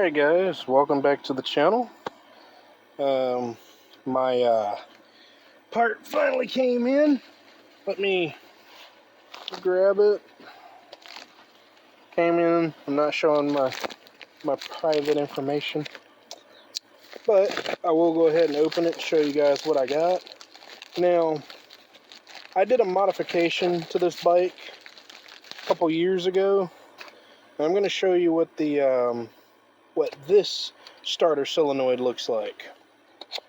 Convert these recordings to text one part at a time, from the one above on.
Alright guys, welcome back to the channel. My part finally came in. Let me grab it. Came in. I'm not showing my private information, but I will go ahead and open it and show you guys what I got. Now, I did a modification to this bike a couple years ago. And I'm going to show you what the what this starter solenoid looks like.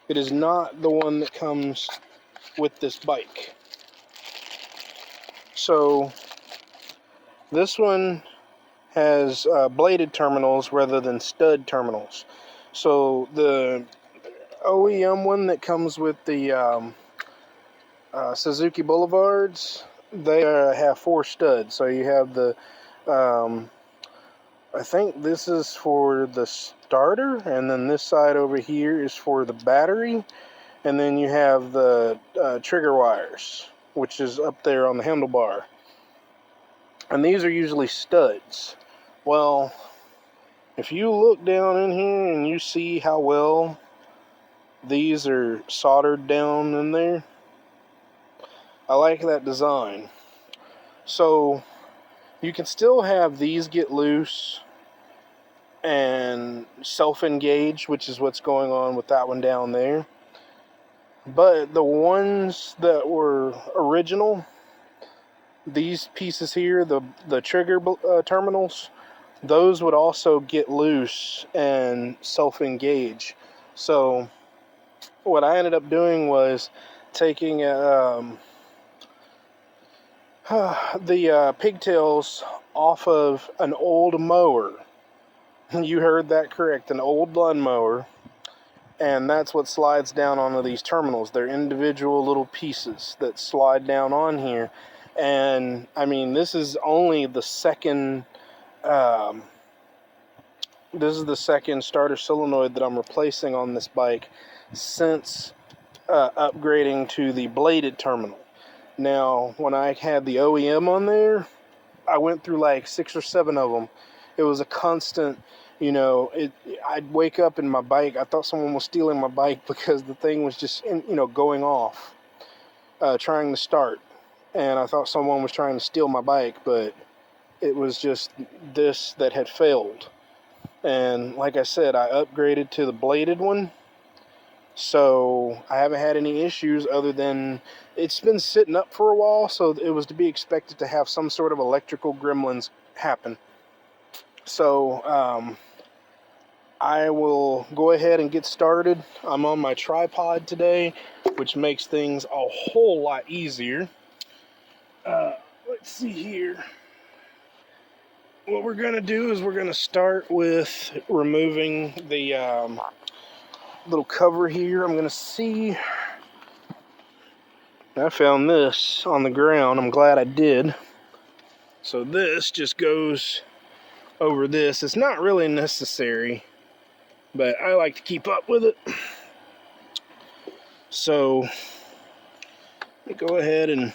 It is not the one that comes with this bike. So this one has bladed terminals rather than stud terminals. So the OEM one that comes with the Suzuki Boulevards, they have 4 studs. So you have the I think this is for the starter, and then this side over here is for the battery, and then you have the trigger wires, which is up there on the handlebar. And these are usually studs. Well, if you look down in here and you see how well these are soldered down in there, I like that design. So you can still have these get loose and self-engage, which is what's going on with that one down there. But the ones that were original, these pieces here, the trigger terminals, those would also get loose and self-engage. So what I ended up doing was taking the pigtails off of an old mower. You heard that correct, an old lawnmower. And that's what slides down onto these terminals. They're individual little pieces that slide down on here. And I mean, this is only the second this is the second starter solenoid that I'm replacing on this bike since upgrading to the bladed terminal. Now, when I had the OEM on there, I went through like 6 or 7 of them. It was a constant, you know, I'd wake up in my bike. I thought someone was stealing my bike because the thing was just, going off, trying to start. And I thought someone was trying to steal my bike, but it was just this that had failed. And like I said, I upgraded to the bladed one. So I haven't had any issues other than it's been sitting up for a while, so it was to be expected to have some sort of electrical gremlins happen. So I will go ahead and get started. I'm on my tripod today, which makes things a whole lot easier. Let's see here. What we're going to do is we're going to start with removing the little cover here. I'm going to see. I found this on the ground. I'm glad I did. So this just goes over this. It's not really necessary, but I like to keep up with it. So let me go ahead and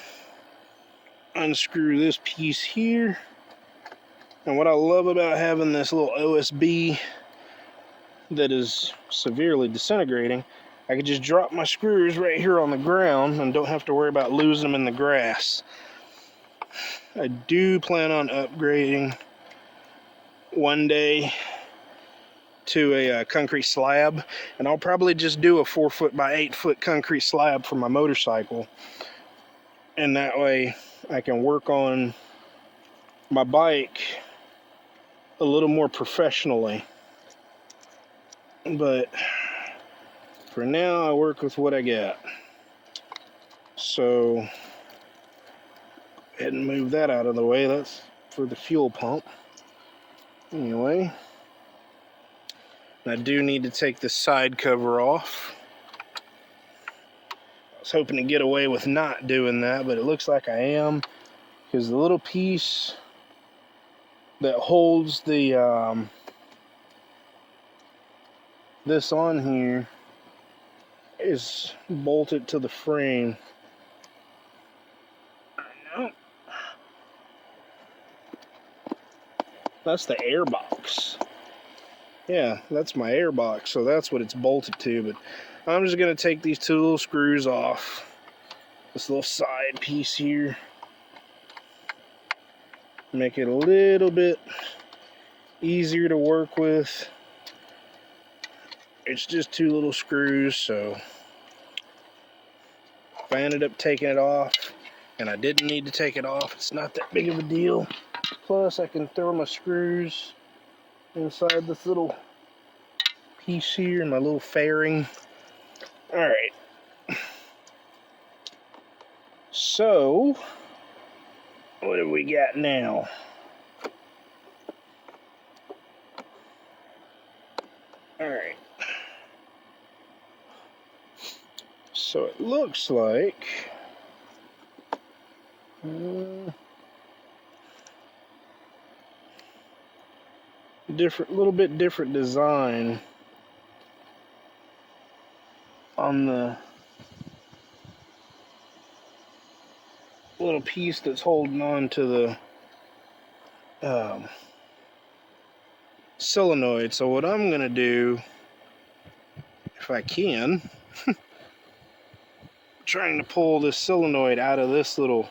unscrew this piece here. And what I love about having this little OSB that is severely disintegrating, I can just drop my screws right here on the ground and don't have to worry about losing them in the grass. I do plan on upgrading one day to a concrete slab, and I'll probably just do a 4-foot by 8-foot concrete slab for my motorcycle, and that way I can work on my bike a little more professionally. But for now, I work with what I got. So go ahead and move that out of the way. That's for the fuel pump. Anyway, I do need to take the side cover off. I was hoping to get away with not doing that, but it looks like I am, because the little piece that holds the this on here is bolted to the frame. That's the air box. Yeah, that's my air box, so that's what it's bolted to. But I'm just going to take these two little screws off. This little side piece here. Make it a little bit easier to work with. It's just two little screws, so if I ended up taking it off, and I didn't need to take it off, it's not that big of a deal. Plus, I can throw my screws inside this little piece here, my little fairing. Alright. So, what do we got now? Alright. So it looks like little bit different design on the little piece that's holding on to the solenoid. So what I'm gonna do, if I can, trying to pull this solenoid out of this little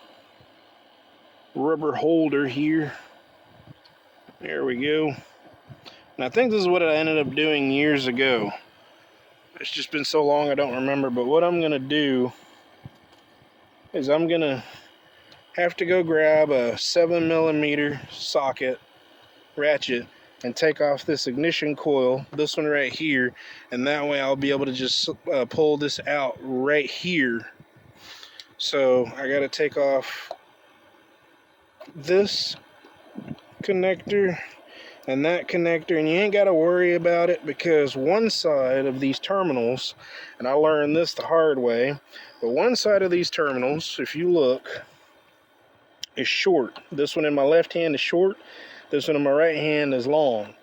rubber holder here. There we go. And I think this is what I ended up doing years ago. It's just been so long I don't remember, but what I'm gonna do is I'm gonna have to go grab a 7mm socket ratchet and take off this ignition coil, this one right here, and that way I'll be able to just pull this out right here. So I gotta take off this connector and that connector, and you ain't got to worry about it because one side of these terminals, and I learned this the hard way, but one side of these terminals, if you look, is short. This one in my left hand is short, this one in my right hand is long.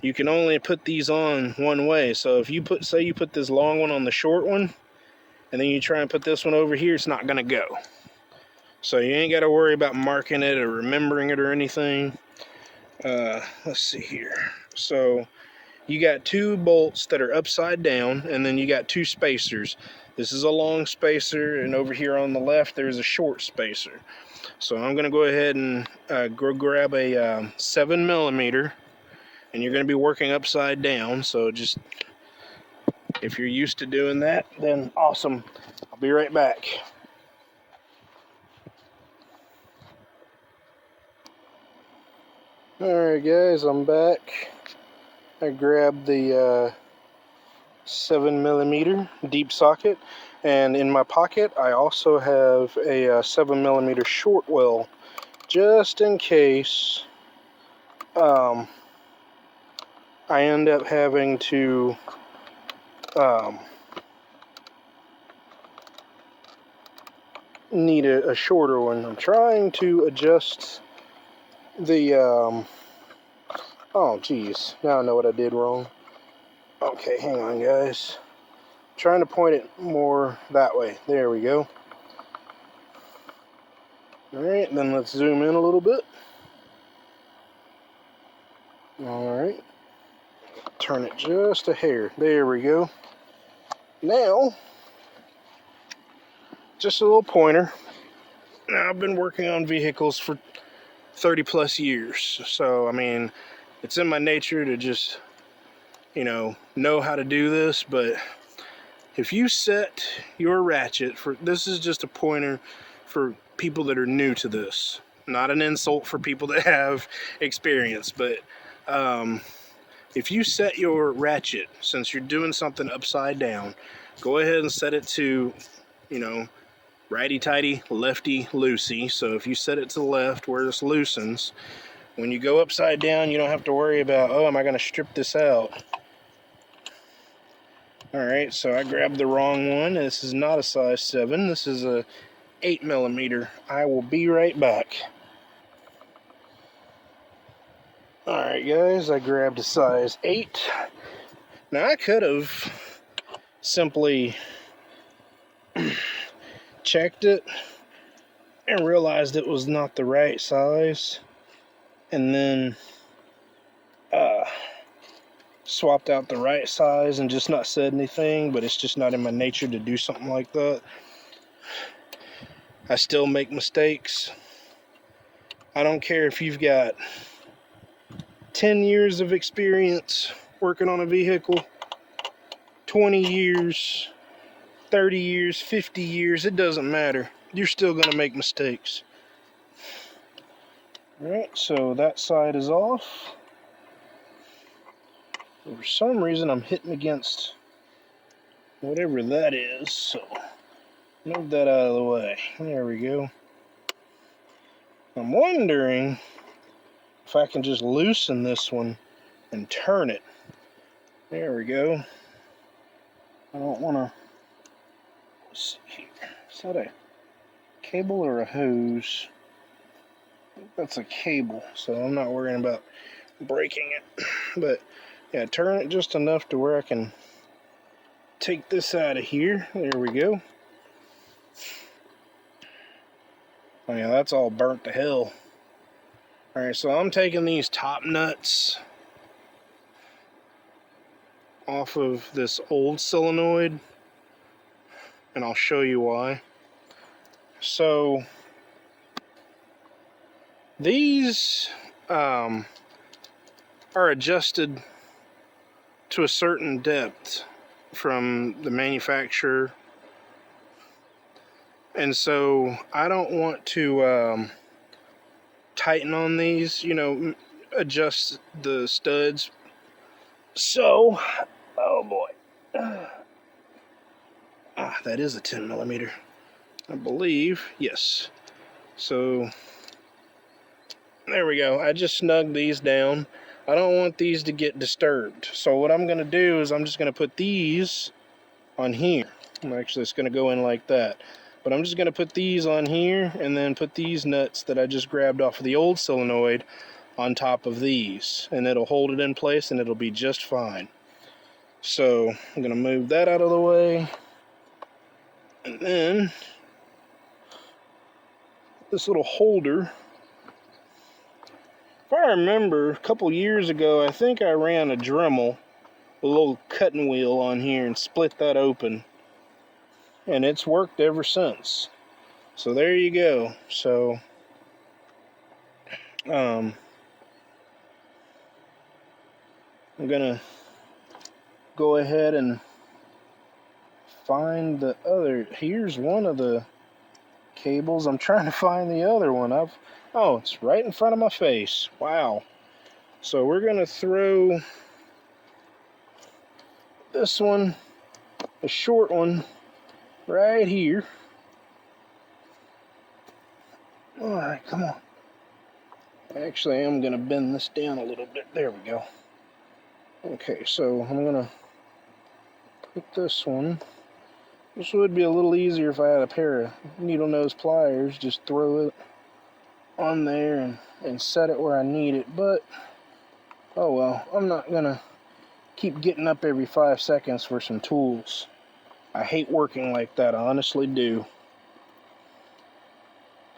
You can only put these on one way, so if you say you put this long one on the short one, and then you try and put this one over here, it's not gonna go. So you ain't got to worry about marking it or remembering it or anything. Let's see here. So you got two bolts that are upside down, and then you got two spacers. This is a long spacer, and over here on the left there's a short spacer. So I'm going to go ahead and go grab a 7mm, and you're going to be working upside down. So just, if you're used to doing that, then awesome. I'll be right back. Alright guys, I'm back. I grabbed the 7mm deep socket, and in my pocket I also have a 7mm short well, just in case I end up having to need a shorter one. I'm trying to adjust the oh geez, now I know what I did wrong. Okay, hang on guys. I'm trying to point it more that way. There we go. Alright, then let's zoom in a little bit. Alright. Turn it just a hair. There we go. Now, just a little pointer. Now, I've been working on vehicles for 30 plus years. So, I mean, it's in my nature to just, know how to do this. But if you set your ratchet for, this is just a pointer for people that are new to this. Not an insult for people that have experience, but if you set your ratchet, since you're doing something upside down, go ahead and set it to, righty-tighty, lefty-loosey. So if you set it to the left where this loosens, when you go upside down, you don't have to worry about, oh, am I going to strip this out? Alright, so I grabbed the wrong one. This is not a size 7. This is a 8mm. I will be right back. Alright guys, I grabbed a size 8. Now I could have simply checked it and realized it was not the right size, and then swapped out the right size and just not said anything, but it's just not in my nature to do something like that. I still make mistakes. I don't care if you've got 10 years of experience working on a vehicle, 20 years, 30 years, 50 years, it doesn't matter. You're still going to make mistakes. Alright, so that side is off. For some reason I'm hitting against whatever that is, so move that out of the way. There we go. I'm wondering if I can just loosen this one and turn it. There we go. I don't want to... Let's see here. Is that a cable or a hose? I think that's a cable, so I'm not worrying about breaking it. But yeah, turn it just enough to where I can take this out of here. There we go. Oh yeah, that's all burnt to hell. Alright, so I'm taking these top nuts off of this old solenoid, and I'll show you why. So these are adjusted to a certain depth from the manufacturer, and so I don't want to tighten on these, you know, adjust the studs. So, oh boy, that is a 10 millimeter, I believe. Yes. So there we go. I just snugged these down. I don't want these to get disturbed. So what I'm going to do is I'm just going to put these on here. Actually, it's going to go in like that. But I'm just going to put these on here and then put these nuts that I just grabbed off of the old solenoid on top of these. And it'll hold it in place and it'll be just fine. So I'm going to move that out of the way. And then this little holder. If I remember, a couple years ago, I think I ran a Dremel, a little cutting wheel on here, and split that open. And it's worked ever since. So there you go. So, I'm gonna go ahead and find the other. Here's one of the cables. I'm trying to find the other one. Oh, it's right in front of my face. Wow. So we're gonna throw this one, a short one, right here. Alright, come on. Actually, I'm gonna bend this down a little bit. There we go. Okay, so I'm gonna put this one. This would be a little easier if I had a pair of needle nose pliers. Just throw it on there and set it where I need it. But, oh well, I'm not gonna keep getting up every 5 seconds for some tools. I hate working like that, I honestly do.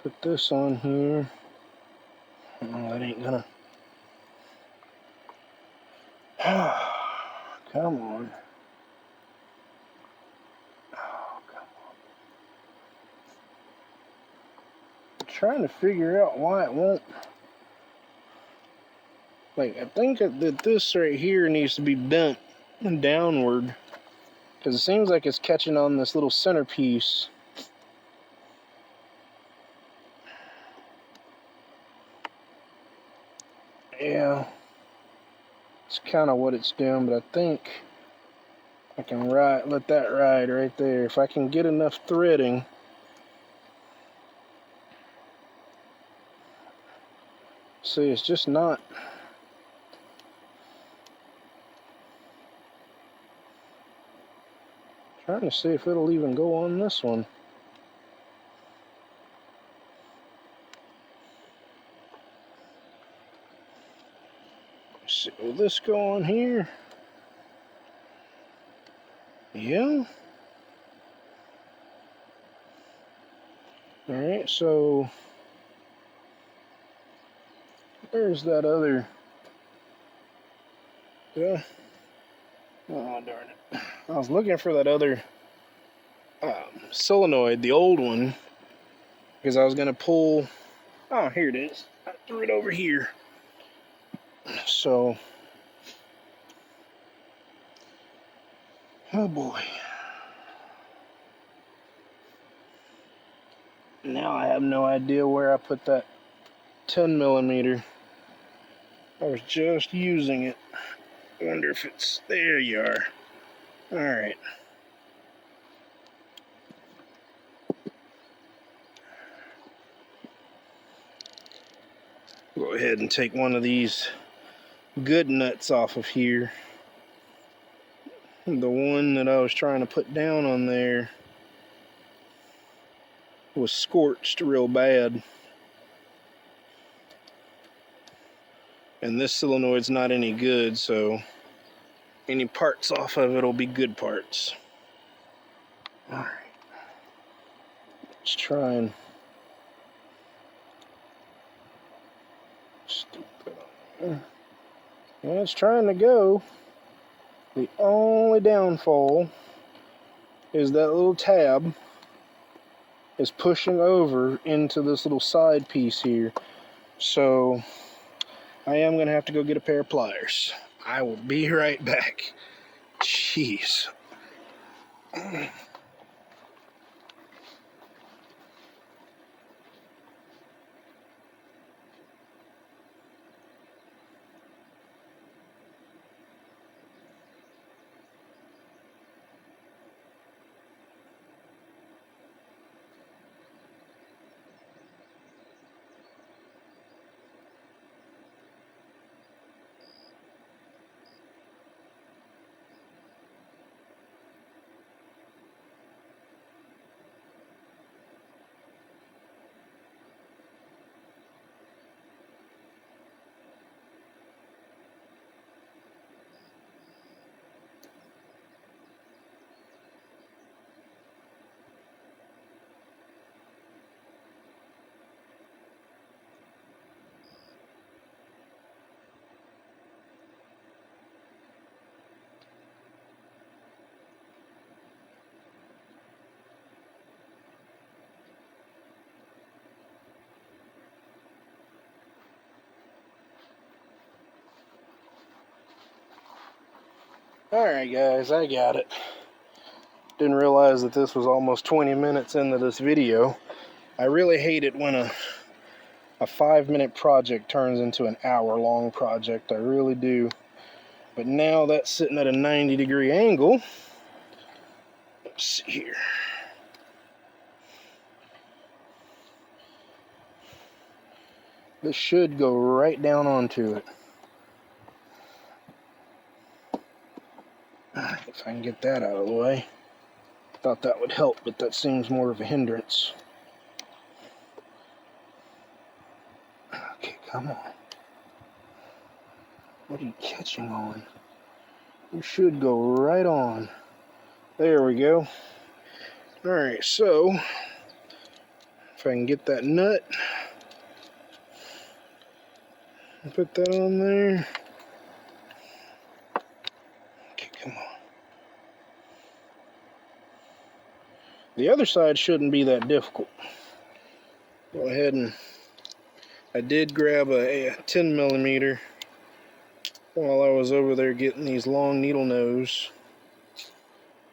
Put this on here. Oh, that ain't gonna... Come on. Oh, come on. I'm trying to figure out why it won't... Like, I think that this right here needs to be bent downward, because it seems like it's catching on this little centerpiece. Yeah, it's kind of what it's doing, but I think I can let that ride right there. If I can get enough threading. See, it's just not... Trying to see if it'll even go on this one. Let's see, will this go on here? Yeah. Alright, so there's that other... Yeah. Oh, darn it. I was looking for that other solenoid, the old one, because I was going to pull... Oh, here it is. I threw it over here. So... Oh, boy. Now I have no idea where I put that 10 millimeter. I was just using it. I wonder if it's... There you are. Alright. Go ahead and take one of these good nuts off of here. The one that I was trying to put down on there was scorched real bad. And this solenoid's not any good, so any parts off of it will be good parts. Alright. Let's try and stick that on there. Yeah, it's trying to go. The only downfall is that little tab is pushing over into this little side piece here. So I am going to have to go get a pair of pliers. I will be right back. Jeez. Alright guys, I got it. Didn't realize that this was almost 20 minutes into this video. I really hate it when a 5-minute project turns into an hour-long project. I really do. But now that's sitting at a 90-degree angle. Let's see here. This should go right down onto it. If I can get that out of the way. Thought that would help, but that seems more of a hindrance. Okay, come on. What are you catching on? You should go right on. There we go. Alright, so if I can get that nut, put that on there. Okay, come on. The other side shouldn't be that difficult. Go ahead and I did grab a 10 millimeter while I was over there getting these long needle nose.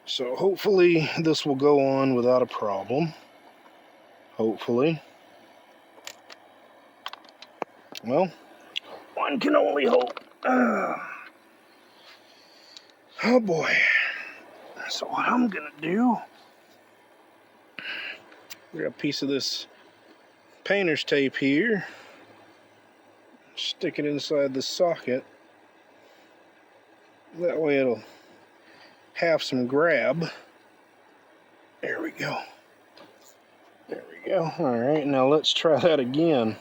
So hopefully this will go on without a problem. Hopefully. Well, one can only hope. Oh boy. So what I'm gonna do, grab a piece of this painter's tape here, stick it inside the socket. That way it'll have some grab. There we go. There we go. Alright, now let's try that again.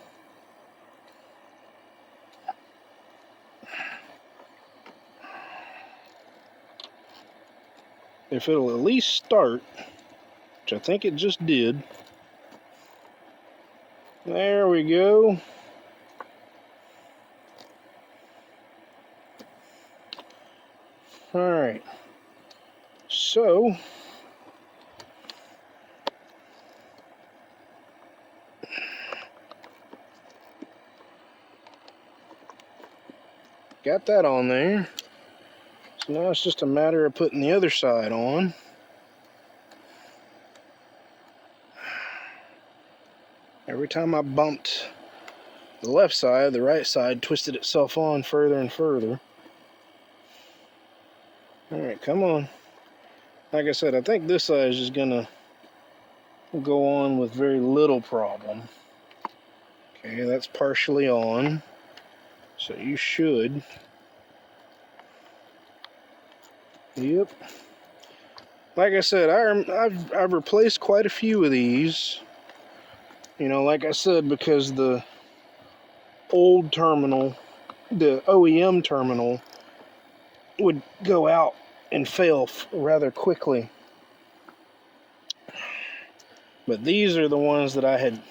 If it'll at least start, which I think it just did. There we go. Alright, so got that on there. So now it's just a matter of putting the other side on. Every time I bumped the left side, the right side twisted itself on further and further. Alright, come on. Like I said, I think this side is just gonna go on with very little problem. Okay, that's partially on. So you should. Yep. Like I said, I've replaced quite a few of these. You know, like I said, because the old terminal, the OEM terminal, would go out and fail rather quickly. But these are the ones that I had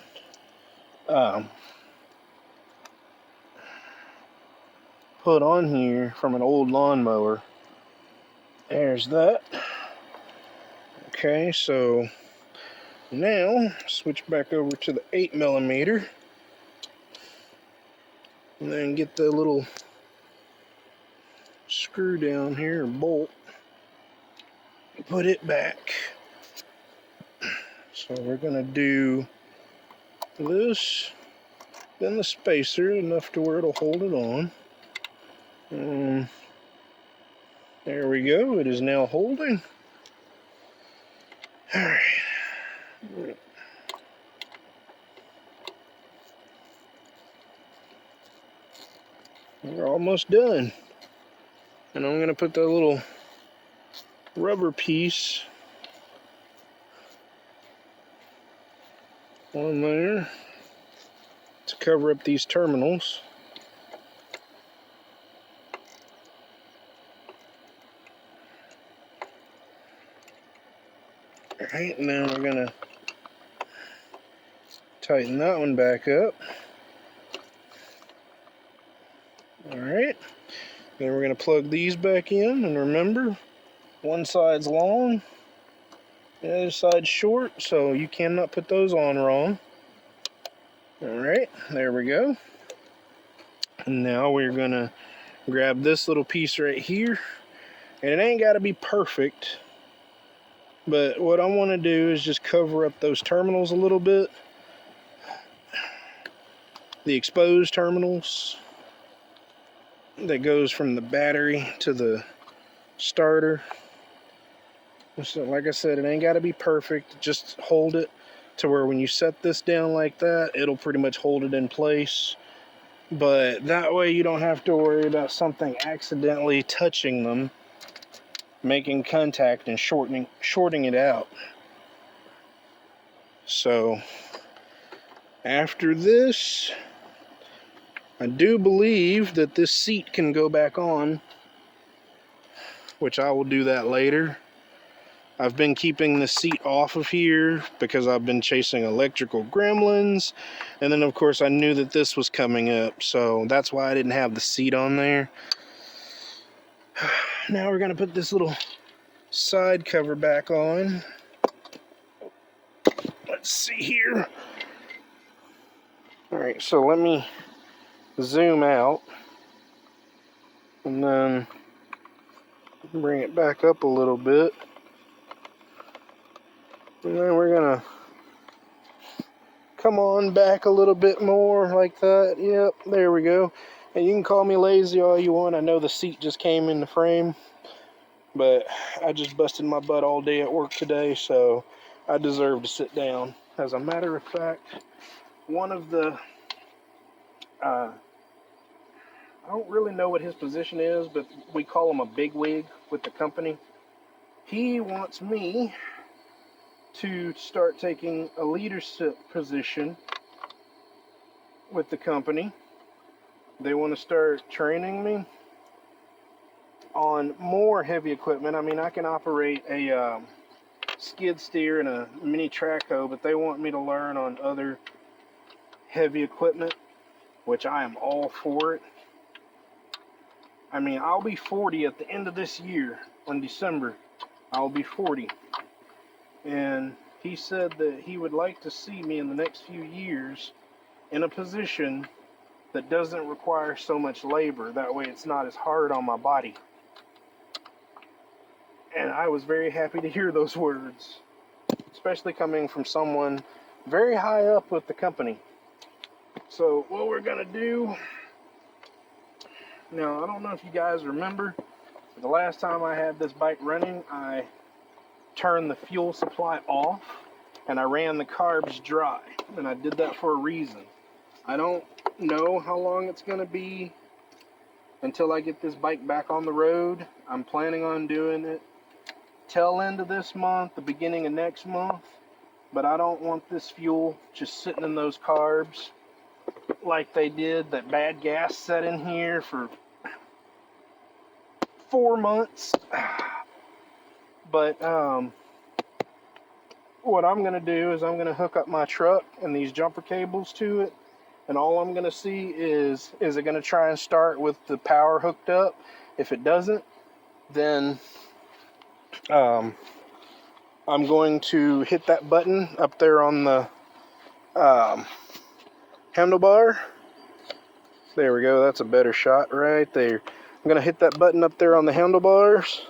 put on here from an old lawnmower. There's that. Okay, so now switch back over to the 8mm and then get the little screw down here, or bolt, put it back. So we're gonna do this, then the spacer, enough to where it'll hold it on. And there we go, it is now holding. Alright. We're almost done. And I'm gonna put that little rubber piece on there to cover up these terminals. Alright, now we're gonna tighten that one back up. Alright, then we're gonna plug these back in, and remember, one side's long, the other side's short, so you cannot put those on wrong. Alright, there we go. And now we're gonna grab this little piece right here, and it ain't gotta be perfect, but what I want to do is just cover up those terminals a little bit, the exposed terminals that goes from the battery to the starter. So like I said, it ain't got to be perfect, just hold it to where when you set this down like that, it'll pretty much hold it in place. But that way you don't have to worry about something accidentally touching them, making contact and shorting it out. So after this, I do believe that this seat can go back on, which I will do that later. I've been keeping the seat off of here because I've been chasing electrical gremlins, and then of course I knew that this was coming up, so that's why I didn't have the seat on there. Now we're gonna put this little side cover back on. Let's see here. Alright, so let me zoom out and then bring it back up a little bit. And then we're gonna come on back a little bit more like that. Yep, there we go. And you can call me lazy all you want. I know the seat just came in the frame, but I just busted my butt all day at work today, so I deserve to sit down. As a matter of fact, one of the I don't really know what his position is, but we call him a bigwig with the company. He wants me to start taking a leadership position with the company. They want to start training me on more heavy equipment. I mean, I can operate a skid steer and a mini track hoe, but they want me to learn on other heavy equipment, which I am all for it. I mean, I'll be 40 at the end of this year. In December, I'll be 40. And he said that he would like to see me in the next few years in a position that doesn't require so much labor. That way it's not as hard on my body. And I was very happy to hear those words, especially coming from someone very high up with the company. So what we're gonna do now, I don't know if you guys remember, but the last time I had this bike running, I turned the fuel supply off and I ran the carbs dry, and I did that for a reason. I don't know how long it's gonna be until I get this bike back on the road. I'm planning on doing it tail end of this month, the beginning of next month, but I don't want this fuel just sitting in those carbs like they did. That bad gas set in here for 4 months. But what I'm gonna do is I'm gonna hook up my truck and these jumper cables to it, and all I'm gonna see is it gonna try and start with the power hooked up? If it doesn't, then I'm going to hit that button up there on the handlebar. There we go, that's a better shot right there. I'm gonna hit that button up there on the handlebars,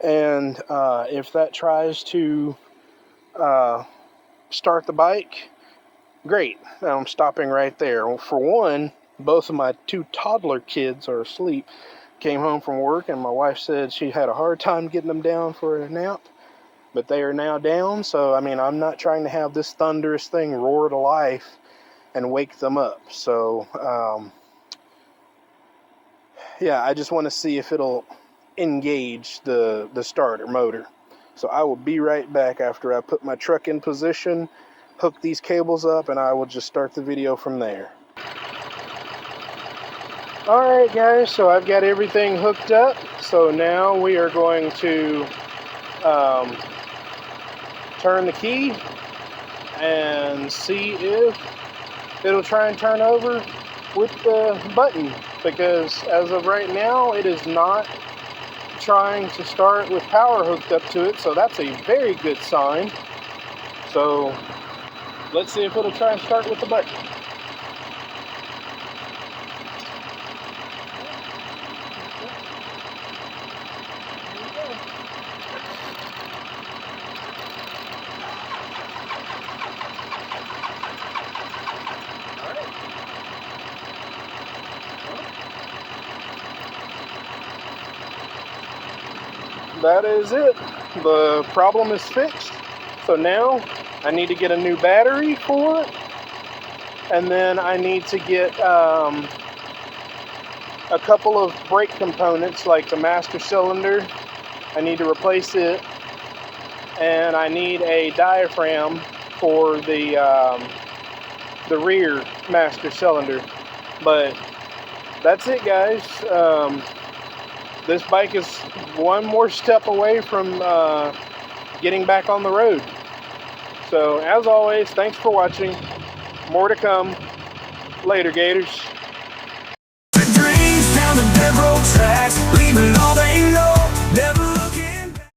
and if that tries to start the bike, great. I'm stopping right there. Well, for one, both of my 2 toddler kids are asleep. Came home from work and my wife said she had a hard time getting them down for a nap, but they are now down. So I mean, I'm not trying to have this thunderous thing roar to life and wake them up. So yeah, I just want to see if it'll engage the starter motor. So I will be right back after I put my truck in position, hook these cables up, and I will just start the video from there. Alright guys, so I've got everything hooked up. So now we are going to turn the key and see if it'll try and turn over with the button, because as of right now it is not trying to start with power hooked up to it, so that's a very good sign. So let's see if it'll try and start with the button. That is it. The problem is fixed. So now I need to get a new battery for it, and then I need to get a couple of brake components, like the master cylinder. I need to replace it, and I need a diaphragm for the rear master cylinder. But that's it, guys. This bike is one more step away from getting back on the road. So as always, thanks for watching. More to come. Later, Gators. Dreams down the dead road tracks.